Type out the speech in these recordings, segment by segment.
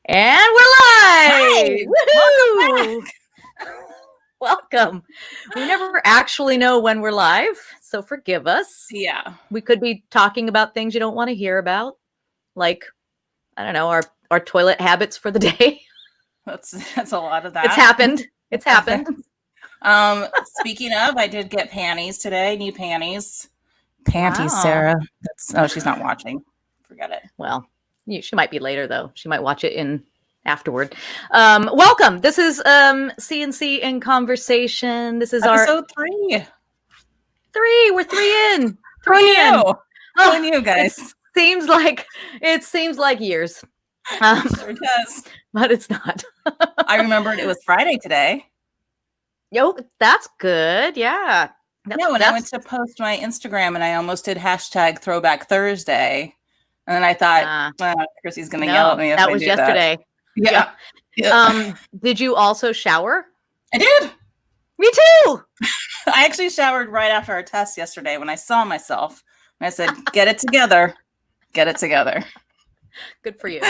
And we're live! Hi, Woohoo! Welcome. We never actually know when we're live, so forgive us. Yeah. We could be talking about things you don't want to hear about, like, I don't know, our toilet habits for the day. That's a lot of that. It's happened. It's happened. Speaking of, I did get panties today, new panties. Panties, Wow. Sarah. She's not watching. Forget it. Well, she might be later, though. She might watch it afterward. Welcome. This is C&C in Conversation. This is episode 3. We're 3 in. Who knew? Oh, Who knew, guys? It seems like years. Sure does. But it's not. I remembered it was Friday today. Yo, that's good. Yeah. When I went to post my Instagram and I almost did hashtag Throwback Thursday. And then I thought, Chrissy's going to yell at me if I do that. That was yesterday. Yeah. Did you also shower? I did. Me too. I actually showered right after our test yesterday when I saw myself. And I said, get it together. Get it together. Good for you.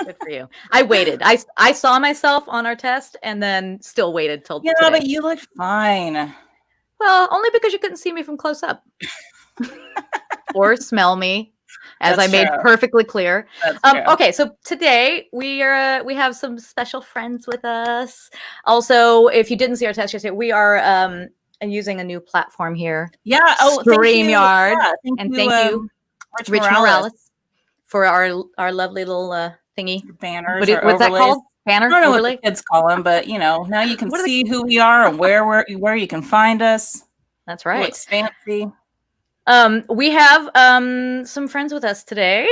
Good for you. I waited. I saw myself on our test and then still waited till today. But you looked fine. Well, only because you couldn't see me from close up. Or smell me. As I made perfectly clear. Okay, so today we have some special friends with us. Also, if you didn't see our test yesterday, we are using a new platform here. Yeah. StreamYard. Thank you, Rich Morales, for our lovely little thingy. Banners. What's that called? Banner? I don't know what the kids call them, but now you can see who we are and where you can find us. That's right. It looks fancy. We have some friends with us today.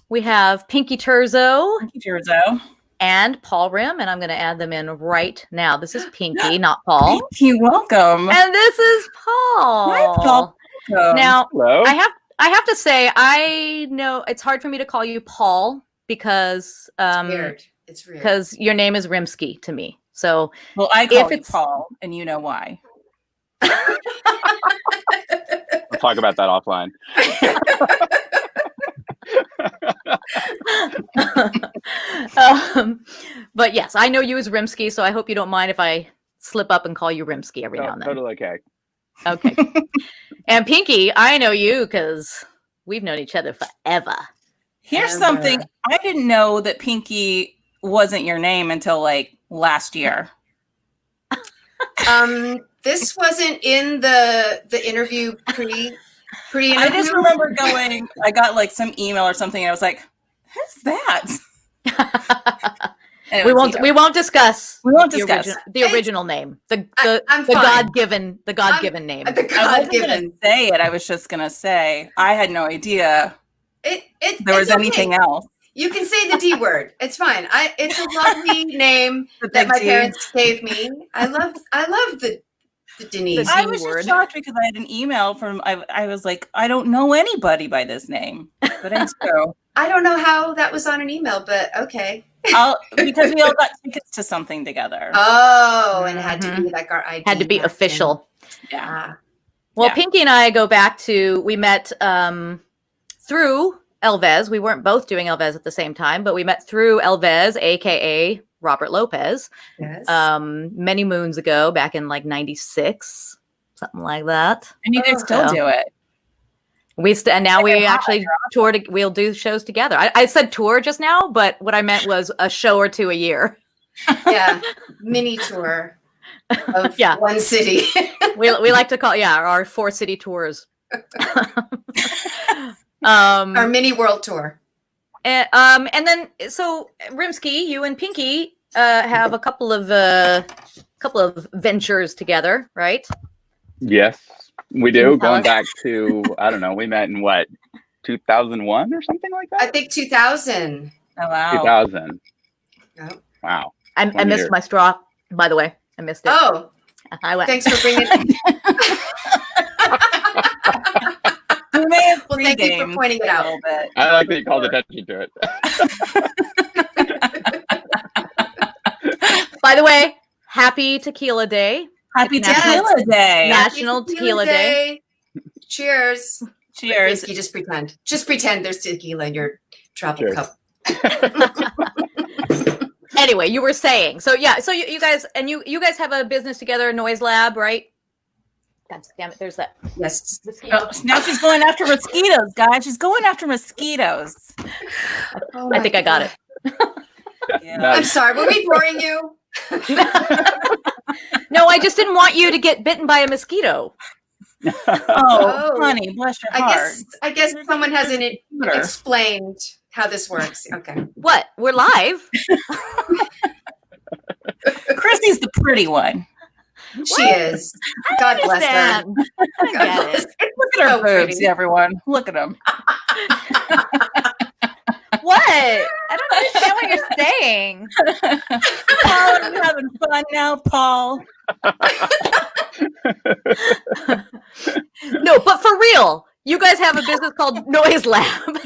We have Pinky Turzo. And Paul Rhim, and I'm going to add them in right now. This is Pinky, not Paul. Pinky, welcome. And this is Paul. Hi, Paul. Now, hello. I have to say, I know it's hard for me to call you Paul because it's weird. Because your name is Rimsky to me. So, well, I call you Paul, and you know why. We'll talk about that offline. But yes, I know you as Rimsky, so I hope you don't mind if I slip up and call you Rimsky every now and then. Totally okay. Okay. And Pinky, I know you because we've known each other forever. Here's something. I didn't know that Pinky wasn't your name until like last year. This wasn't in the interview pre-interview. I just remember going, I got like some email or something and I was like, who's that? We won't discuss the original name. The God-given name. The God-given. I wasn't gonna say it. I was just gonna say I had no idea there was anything else. You can say the D word. It's fine. It's a lovely name that my parents gave me. I love the Denise. I was just shocked because I had an email from. I was like, I don't know anybody by this name, but it's true. I don't know how that was on an email, but okay. Because we all got tickets to something together. Oh, and it had to be like our ID. Had to be official. Yeah. Well, Pinky and I go back to, we met through Elvez. We weren't both doing Elvez at the same time, but we met through Elvez, aka Robert Lopez. Yes. Many moons ago, back in like 96, something like that. And you guys still do it. And now we actually tour. We'll do shows together. I said tour just now, but what I meant was a show or two a year. Yeah, mini tour of one city. we like to call our 4-city tours. Our mini world tour. And then so Rimsky, you and Pinky have a couple of ventures together, right? Yes, we do. Going back to, I don't know, we met in what, 2001 or something like that? I think 2000. Oh, wow. 2000. Oh. Wow. I missed my straw, by the way. I missed it. Oh, I went. Thanks for bringing it. Well, thank you for pointing it out a little bit. I like that you called attention to it. By the way, happy Tequila Day. Happy Tequila Day. National Tequila Day. Cheers. Cheers. Whiskey, just pretend. Just pretend there's tequila in your travel cup. anyway, you were saying. So yeah, so you guys and you guys have a business together, Noise Lab, right? God damn it, there's that. Yes. Oh, now she's going after mosquitoes, guys. She's going after mosquitoes. Oh I think I got it. Yeah. I'm sorry. Were we boring you? No, I just didn't want you to get bitten by a mosquito. Oh, honey, bless your heart. I guess someone hasn't explained how this works. Okay. What? We're live. Chrissy's the pretty one. She is. God bless her. I get it. Look at her boobs, everyone. Look at them. What? I don't understand what you're saying. Paul, are you having fun now, Paul? No, but for real, you guys have a business called Noise Lab,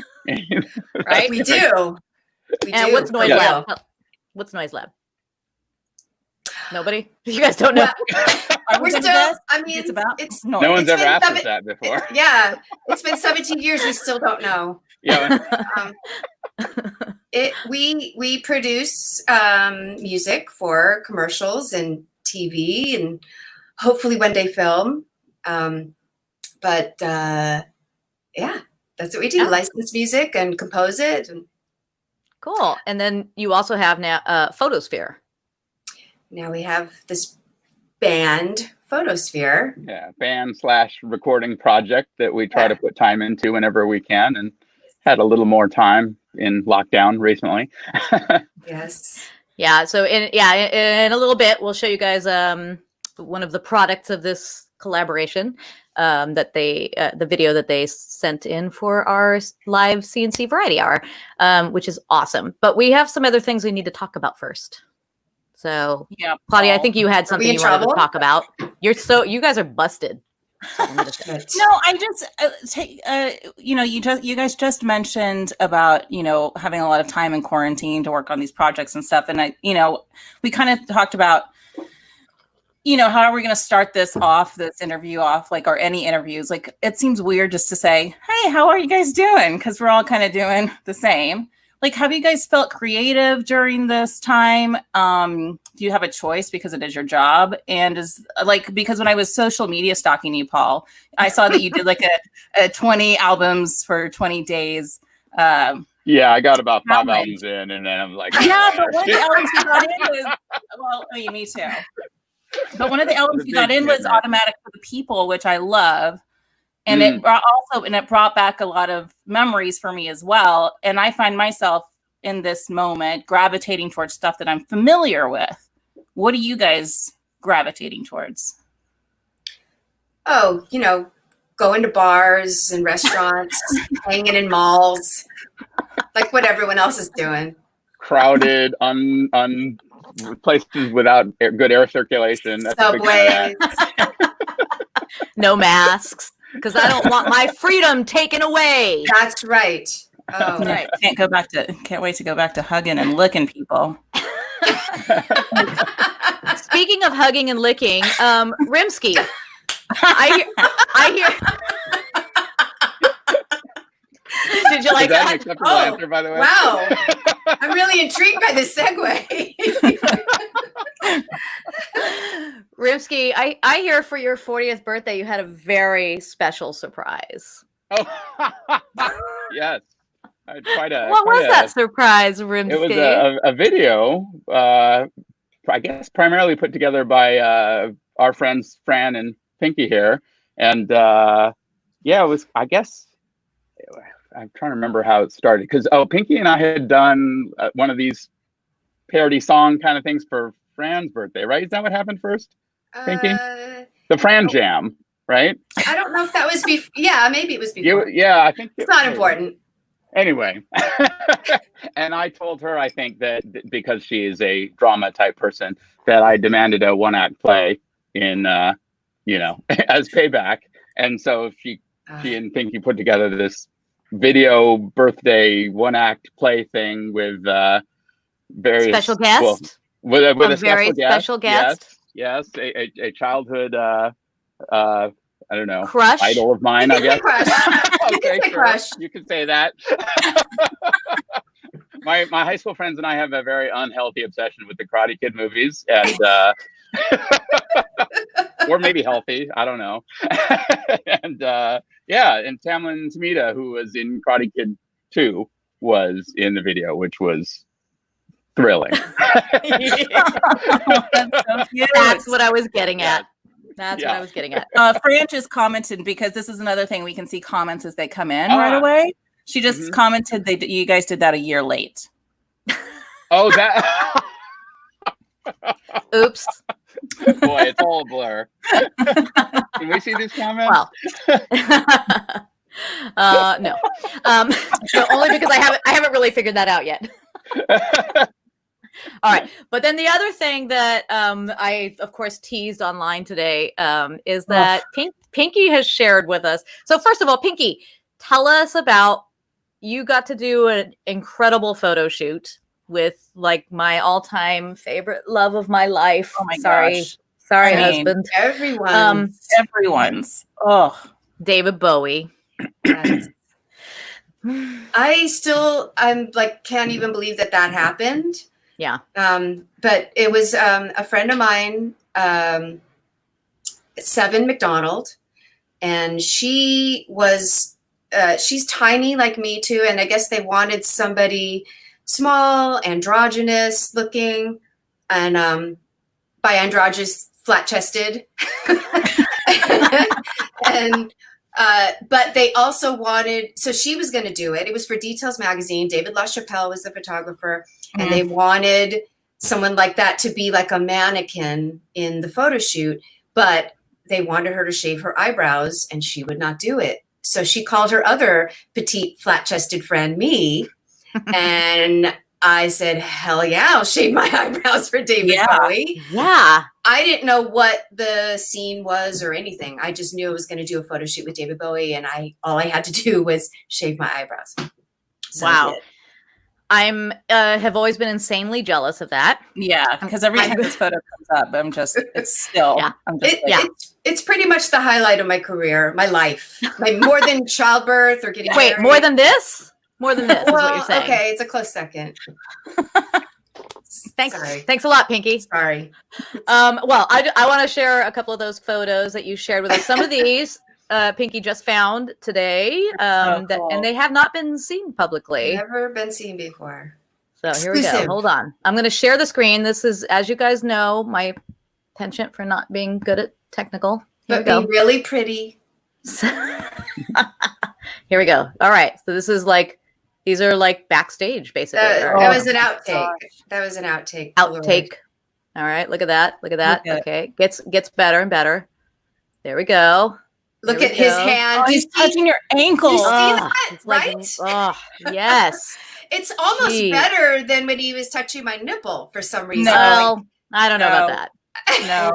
right? We do. And what's Noise Lab? What's Noise Lab? Nobody? You guys don't know? We're still, I mean, it's no one's ever asked us that before. Yeah. It's been 17 years. We still don't know. Yeah. We produce music for commercials and TV and hopefully one day film. But yeah, that's what we do. License music and compose it. Cool. And then you also have now Photosphere. Now we have this band, Photosphere. Yeah, band/recording project that we try to put time into whenever we can, and had a little more time in lockdown recently. Yes. Yeah. So in a little bit, we'll show you guys one of the products of this collaboration that the video that they sent in for our live C&C Variety Hour, which is awesome. But we have some other things we need to talk about first. So, yeah, Claudia, I think you had something you wanted to talk about. You guys are busted. No, I just you guys just mentioned about having a lot of time in quarantine to work on these projects and stuff, and we kind of talked about how are we going to start this interview off, like, or any interviews, like, it seems weird just to say, hey, how are you guys doing, because we're all kind of doing the same. Like, have you guys felt creative during this time? Do you have a choice because it is your job? And because when I was social media stalking you, Paul, I saw that you did like a 20 albums for 20 days. Yeah, I got about 5 albums in, and then I'm like, yeah, but one of the albums you got in was, me too. But one of the albums you got in was Automatic for the People, which I love. And it brought back a lot of memories for me as well. And I find myself in this moment gravitating towards stuff that I'm familiar with. What are you guys gravitating towards? Oh, going to bars and restaurants, hanging in malls, like what everyone else is doing. Crowded, places without good air circulation. Subways. No masks. Because I don't want my freedom taken away. That's right. Oh, right. Can't wait to go back to hugging and licking people. Speaking of hugging and licking, Rhimsky, I hear. Did you like that? Answer, by the way? Wow. I'm really intrigued by this segue. Rhimsky, I hear for your 40th birthday, you had a very special surprise. Oh, yes. What was that surprise, Rhimsky? It was a video, I guess primarily put together by our friends Fran and Pinky here. And it was, I guess, I'm trying to remember how it started. Because, Pinky and I had done one of these parody song kind of things for Fran's birthday, right? Is that what happened first? Pinky? The Fran Jam, right? I don't know if that was before. Yeah, maybe it was before. I think it's not important. Anyway, and I told her, I think that because she is a drama type person, that I demanded a one-act play in, as payback. And so she and Pinky put together this video birthday one-act play thing with various special guests. With a very special guest. Yes, a childhood, I don't know, crush, idol of mine, I guess. Crush. Okay, sure. Crush. You can say that. my high school friends and I have a very unhealthy obsession with the Karate Kid movies, and or maybe healthy, I don't know. And and Tamlin Tamita, who was in Karate Kid 2, was in the video, which was thrilling. Oh, that's so cute. That's what I was getting at. That's what I was getting at. Fran just commented, because this is another thing, we can see comments as they come in right away. She just commented you guys did that a year late. Oh, that. Oops. Boy, it's all a blur. Can we see these comments? Well, no. So only because I haven't really figured that out yet. All right. But then the other thing that I, of course, teased online today is that Pinky has shared with us. So first of all, Pinky, tell us about, you got to do an incredible photo shoot with like my all-time favorite love of my life. Oh my gosh. Sorry, husband. Everyone's. Oh, David Bowie. Yes. I'm like, can't even believe that happened. Yeah. But it was a friend of mine, Seven McDonald, and she was, she's tiny like me too. And I guess they wanted somebody small, androgynous looking, and by androgynous, flat-chested. And but they also wanted, so she was going to do it. It was for Details magazine. David LaChapelle was the photographer, and they wanted someone like that to be like a mannequin in the photo shoot, but they wanted her to shave her eyebrows, and she would not do it. So she called her other petite, flat-chested friend, me, and I said, hell yeah, I'll shave my eyebrows for David Bowie. Yeah. I didn't know what the scene was or anything. I just knew I was going to do a photo shoot with David Bowie, and all I had to do was shave my eyebrows. So wow. I'm have always been insanely jealous of that. Yeah, because every time this photo comes up, it's still, it's pretty much the highlight of my career, my life. Like more than childbirth or getting married. More than this? More than this is what you're saying. Okay, it's a close second. Thanks a lot, Pinky. Sorry. Well, I want to share a couple of those photos that you shared with us. Some of these Pinky just found today, cool. And they have not been seen publicly. Never been seen before. So here we go. Hold on. I'm going to share the screen. This is, as you guys know, my penchant for not being good at technical. But being really pretty. Here we go. All right. So this is like, these are like backstage, basically. That was an outtake. That was an outtake. Outtake. All right. Look at that. Look at that. Okay. Gets better and better. There we go. Look at his hand. Oh, he's touching your ankle. You see that? Right? Yes. It's almost better than when he was touching my nipple for some reason. No, I don't know about that. No.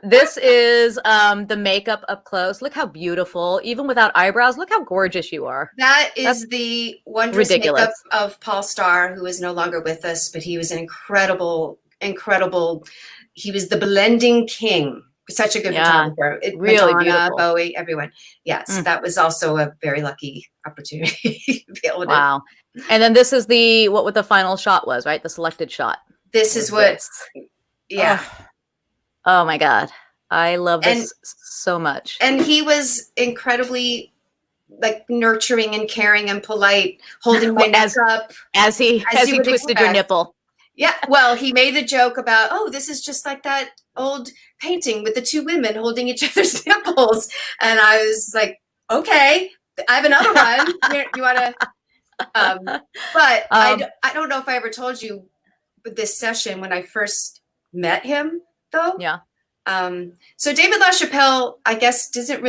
This is the makeup up close. Look how beautiful. Even without eyebrows, look how gorgeous you are. That's the wondrous makeup of Paul Starr, who is no longer with us, but he was an incredible, he was the blending king. Such a good photographer. Really Madonna, beautiful. Bowie, everyone. Yes, that was also a very lucky opportunity to be able to. Wow. And then this is what the final shot was, right? The selected shot. This is what, Oh my God. I love this so much. And he was incredibly like nurturing and caring and polite, holding my neck up. As he twisted your nipple. Yeah. Well, he made the joke about, this is just like that old painting with the two women holding each other's nipples. And I was like, okay, I have another one. You want to, but I don't know if I ever told you this session when I first met him though. Yeah. So David LaChapelle, I guess, he doesn't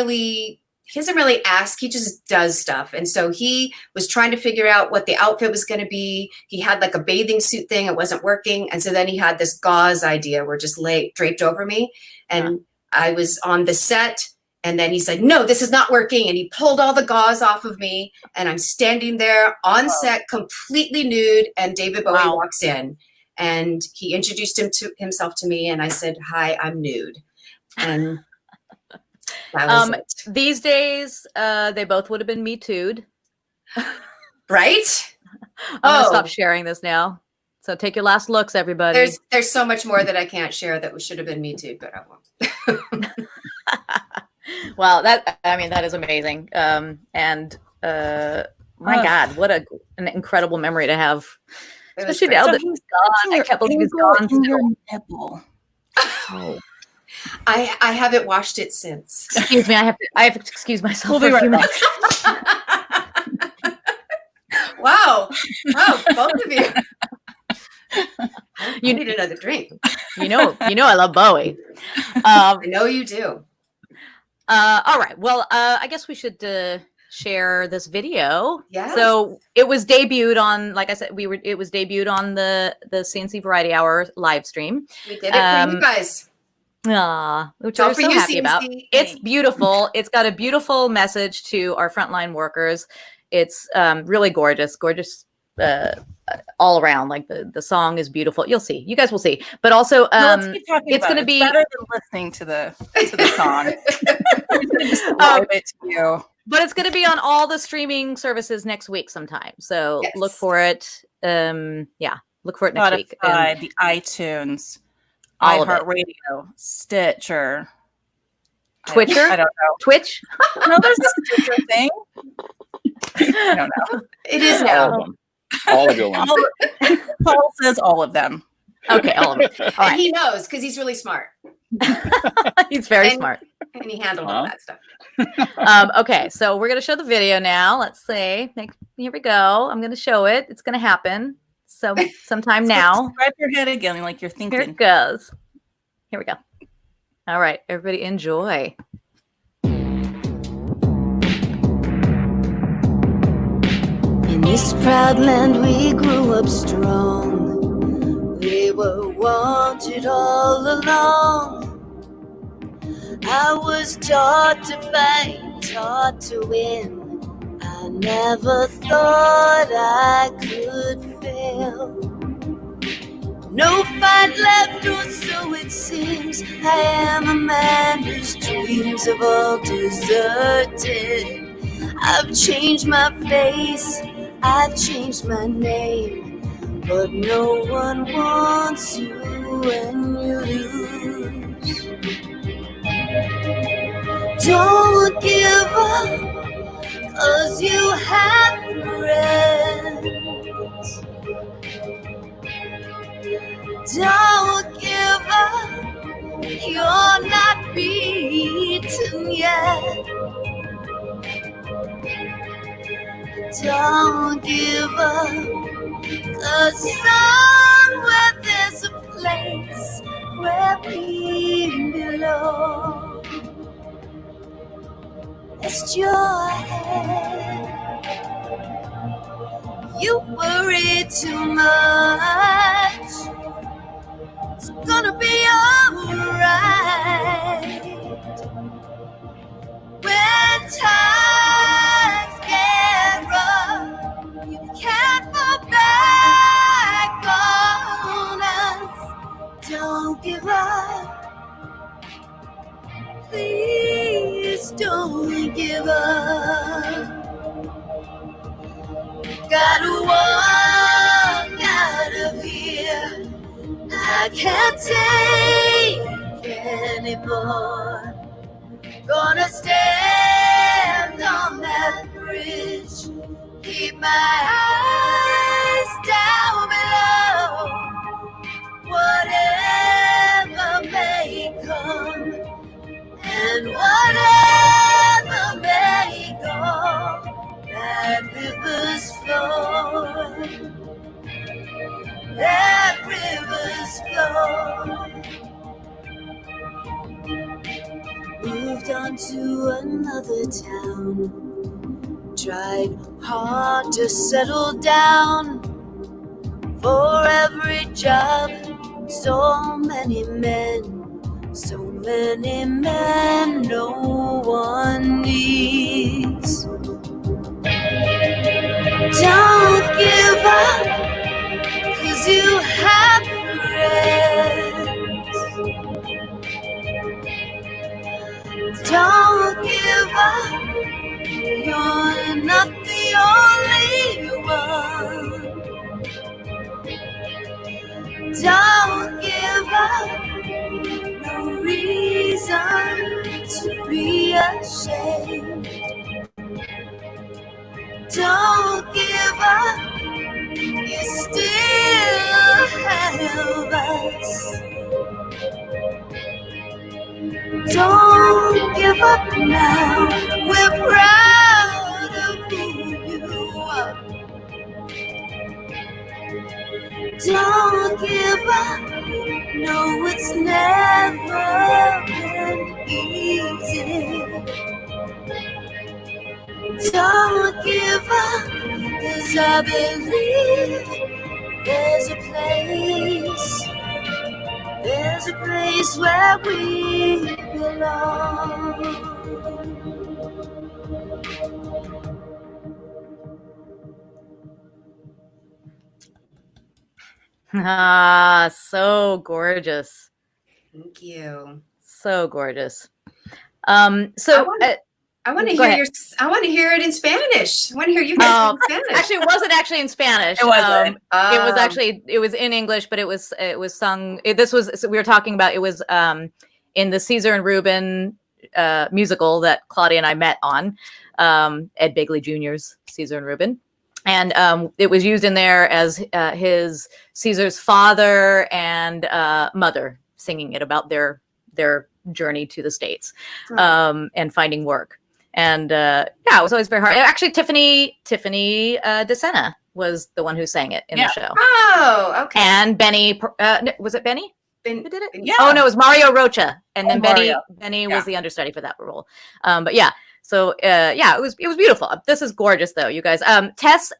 really ask, he just does stuff. And so he was trying to figure out what the outfit was going to be. He had like a bathing suit thing. It wasn't working. And so then he had this gauze idea where just draped over me. And I was on the set. And then he said, no, this is not working. And he pulled all the gauze off of me. And I'm standing there on set, completely nude. And David Bowie walks in. And he introduced himself to me. And I said, hi, I'm nude. And that was it. These days, they both would have been Me Too'd. Right? I'm gonna stop sharing this now. So take your last looks, everybody. There's so much more that I can't share that should have been me too, but I won't. Well, that is amazing. And my God, what an incredible memory to have. Especially now that he's gone. I can't believe he's gone. Your nipple. Oh. I haven't washed it since. Excuse me, I have to excuse myself for a few minutes. Wow, both of you. You need another drink. You know, I love Bowie. I know you do. All right. Well, I guess we should share this video. Yes. So it was debuted on, like I said, it was debuted on the C&C Variety Hour live stream. We did it for you guys. Which we're so happy about. It's beautiful. It's got a beautiful message to our frontline workers. It's really gorgeous all around. Like the song is beautiful. You'll see. You guys will see. But also, it's going to be better than listening to the song. It to you. But it's going to be on all the streaming services next week sometime. So look for it. Look for it next week. The iTunes, iHeartRadio, Stitcher, Twitcher. I don't know. Twitch. No, there's a Stitcher thing. I don't know. It is now. All of your ones. Paul says all of them. Okay, all of them. All and he knows because he's really smart. He's very smart. And he handled all that stuff. Okay, so we're going to show the video now. Let's see. Here we go. I'm going to show it. It's going to happen. So sometime now. Scratch your head again like you're thinking. Here it goes. Here we go. All right, everybody enjoy. In this proud land we grew up strong. We were wanted all along. I was taught to fight, taught to win. I never thought I could fail. No fight left, or so it seems. I am a man whose dreams have all deserted. I've changed my face, I've changed my name, but no one wants you when you lose. Don't give up, 'cause you have friends. Don't give up, you're not beaten yet. Don't give up, 'cause somewhere there's a place where we belong. Rest your head, you worry too much. It's gonna be alright. When times get rough, you can't fall back on us. Don't give up, please don't give up. Gotta walk out of here, I can't take anymore. Gonna stand on that bridge, keep my eyes down below. Whatever may come, and whatever may go, that river's flow. That river's flow. Moved on to another town, tried hard to settle down. For every job, so many men, no one needs. Don't give up, 'cause you have friends. Don't give up, you're not the only one. Don't give up, no reason to be ashamed. Don't give up, you still have us. Don't give up now, we're proud of who you are. Don't give up, no, it's never been easy. Don't give up, 'cause I believe there's a place where we belong. Ah, so gorgeous. Thank you. So gorgeous. I want to hear it in Spanish. I want to hear you guys in Spanish. Actually, it wasn't actually in Spanish. It wasn't. It was in English, but it was sung. We were talking about, it was in the Caesar and Reuben musical that Claudia and I met on, Ed Begley Jr.'s Caesar and Reuben. And it was used in there as his Caesar's father and mother singing it about their journey to the States and finding work. And it was always very hard. Actually, Tiffany DeSena was the one who sang it in the show. Oh, okay. And Benny, was it Benny? Who did it? Yeah. Oh no, it was Mario Rocha, and then Mario. Benny was the understudy for that role. But yeah. So it was beautiful. This is gorgeous though, you guys. Tess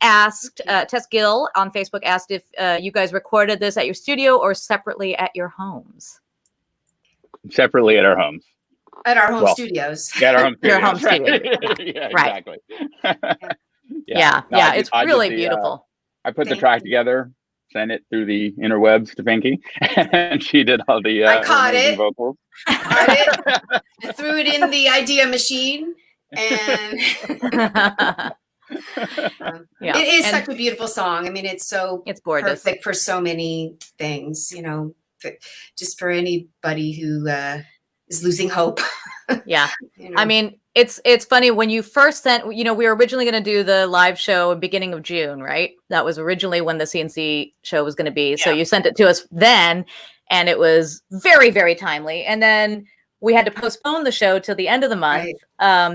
Gill on Facebook asked if you guys recorded this at your studio or separately at your homes. Separately at our homes. At our home studios. At our home studios. Your home studio. Yeah, Right. Exactly. Yeah, No, it's really beautiful. I put the track together, sent it through the interwebs to Pinky, and she did all the I caught it. vocals. Caught it. I threw it in the idea machine, and it is such a beautiful song. I mean, it's gorgeous. Perfect for so many things, just for anybody who is losing hope. Yeah. I mean, it's funny when you first sent, we were originally going to do the live show in beginning of June, right? That was originally when the C&C show was going to be. So you sent it to us then, and it was very, very timely. And then we had to postpone the show till the end of the month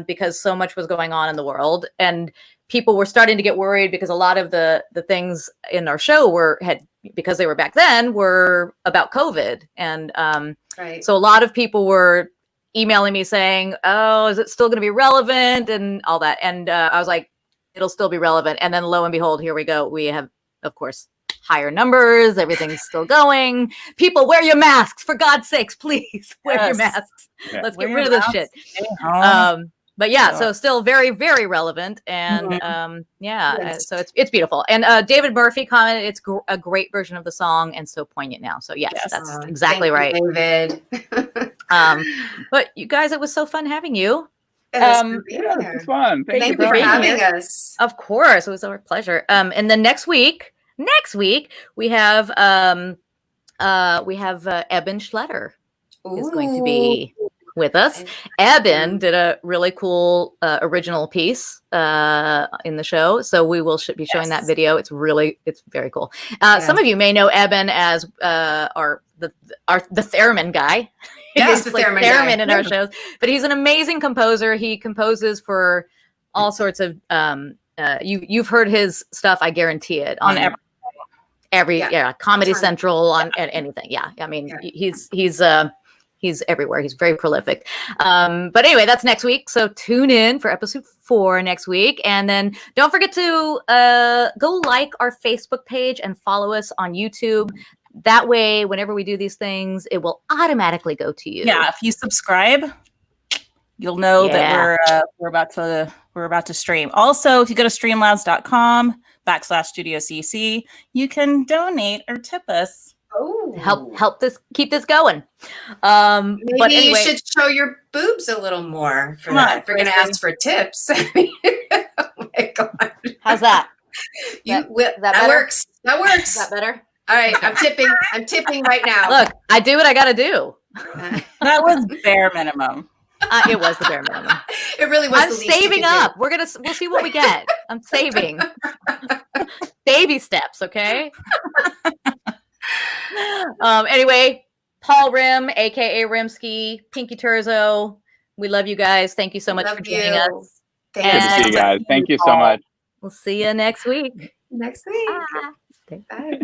because so much was going on in the world. And people were starting to get worried because a lot of the things in our show because they were back then, were about COVID. And so a lot of people were emailing me saying, oh, is it still going to be relevant and all that? And I was like, it'll still be relevant. And then lo and behold, here we go. We have, of course, higher numbers. Everything's still going. People, wear your masks. For God's sakes, please wear your masks. Yeah. Let's get rid of this shit. But so still very, very relevant. And so it's beautiful. And David Murphy commented, it's a great version of the song and so poignant now. So yes. That's exactly right. David. But you guys, it was so fun having you. It was fun. Thank you for having us. Of course, it was our pleasure. And then next week we have Eben Schletter is going to be with us. Eben did a really cool original piece in the show, so we will be showing that video. It's very cool. Some of you may know Eben as the theremin guy. Yes, the theremin in our shows, but he's an amazing composer. He composes for all sorts of. You've heard his stuff, I guarantee it, on every Comedy Central, on anything. Yeah, I mean he's everywhere. He's very prolific. But anyway, that's next week. So tune in for episode 4 next week. And then don't forget to go like our Facebook page and follow us on YouTube. That way, whenever we do these things, it will automatically go to you. Yeah, if you subscribe, you'll know that we're about to stream. Also, if you go to streamlabs.com/Studio C&C, you can donate or tip us. Oh, help keep this going. Maybe but anyway, you should show your boobs a little more for that. If we're going to ask for tips. Oh my God. How's that? That works. That works. Is that better? All right, I'm tipping. I'm tipping right now. Look, I do what I got to do. That was bare minimum. It was the bare minimum. It really was. I'm the least saving up. We'll see what we get. I'm saving. Baby steps, okay? Anyway, Paul Rhim, aka Rimsky, Pinky Turzo. We love you guys. Thank you so much for joining us. Good to see you guys. Thank you so much. We'll see you next week. Next week. Bye. Bye.